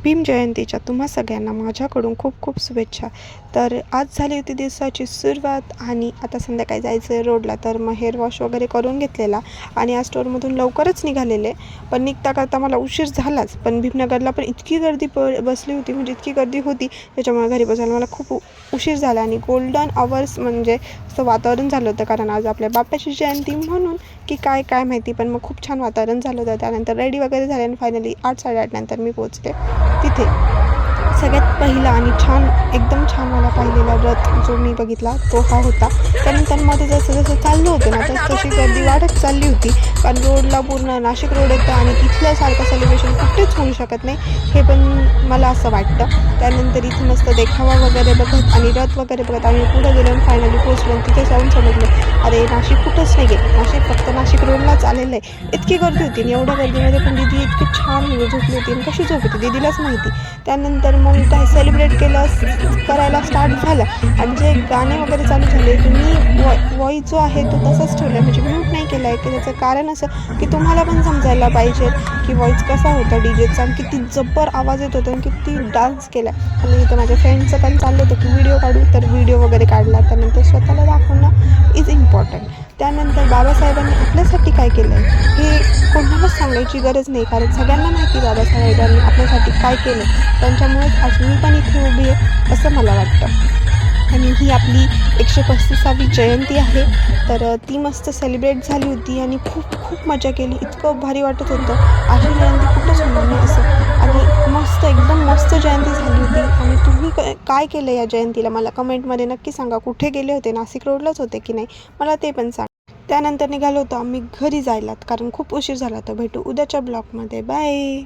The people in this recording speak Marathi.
भीम जयंतीच्या तुम्हा सगळ्यांना माझ्याकडून खूप खूप शुभेच्छा. तर आज झाली होती दिवसाची सुरुवात आणि आता संध्याकाळी जायचं आहे रोडला. तर मग हेअर वॉश वगैरे करून घेतलेला आणि आज स्टोअरमधून लवकरच निघालेले, पण निघता करता मला उशीर झालाच. पण भीमनगरला पण इतकी गर्दी बसली होती, म्हणजे इतकी गर्दी होती त्याच्यामुळे घरी बसायला मला खूप उशीर झाला. आणि गोल्डन आवर्स म्हणजे असं वातावरण झालं होतं, कारण आज आपल्या बाप्पाची जयंती म्हणून की काय माहिती, पण मग खूप छान वातावरण झालं होतं. त्यानंतर रेडी वगैरे झाले आणि फायनली 8-8:30 नंतर मी पोचले तिथे. सगळ्यात पहिला आणि एकदम छान मला पाहिलेला रथ जो मी बघितला तो हा होता. त्यानंतर मध्ये जसं जसं चाललं होतं ना तशी गर्दी वाढत चालली होती, कारण रोडला पूर्ण नाशिक रोड येतं आणि तिथल्यासारखं सेलिब्रेशन कुठेच होऊ शकत नाही, हे पण मला असं वाटतं. त्यानंतर इथे मस्त देखावा वगैरे बघत आणि रथ वगैरे बघत आम्ही पुढे गेलो आणि फायनली पोचलो. आणि तिथे जाऊन समजलं, अरे नाशिक कुठंच नाही गेलं, नाशिक फक्त नाशिक रोडलाच आलेलं आहे. इतकी गर्दी होती आणि एवढ्या गर्दीमध्ये पण दीदी इतकी छान म्हणजे झोपली होती, आणि कशी झोप होती दीदीलाच माहिती. त्यानंतर मग काय सेलिब्रेट करायला स्टार्ट झालं आणि जे गाणे वगैरे चालू झाले की मी व्हॉईस जो आहे तो तसाच ठेवला आहे, म्हणजे म्यूट नाही केला आहे. की त्याचं कारण असं की तुम्हाला पण समजायला पाहिजे की व्हॉईस कसा होता डीजेचा, आणि किती जब्बर आवाज येत होता आणि किती डान्स केला. आणि इथं माझ्या फ्रेंडचं पण चाललं होतं की व्हिडिओ काढू, तर व्हिडिओ वगैरे काढला. त्यानंतर स्वतःला दाखवणं इज इम्पॉर्टंट. त्यानंतर बाबासाहेबांनी आपल्यासाठी काय केलं आहे हे कोणालाच सांगायची गरज नाही, कारण सगळ्यांना माहिती बाबासाहेबांनी आपल्यासाठी काय केलं. त्यांच्यामुळेच आज मी पण इथे उभी आहे असं मला वाटतं. आणि ही आपली 135वी जयंती आहे, तर ती मस्त सेलिब्रेट झाली होती आणि खूप खूप मजा केली. इतकं भारी वाटत होतं, अशी जयंती कुठंच होणार नाही असं. आणि मस्त एकदम मस्त जयंती झाली होती. आणि तुम्ही काय केलं या जयंतीला मला कमेंटमध्ये नक्की सांगा. कुठे गेले होते, नाशिक रोडलाच होते की नाही मला ते पण सांगा. त्यानंतर निघालो होतो आम्ही घरी जायला, कारण खूप उशीर झाला. तर भेटू उद्याच्या ब्लॉगमध्ये. बाय.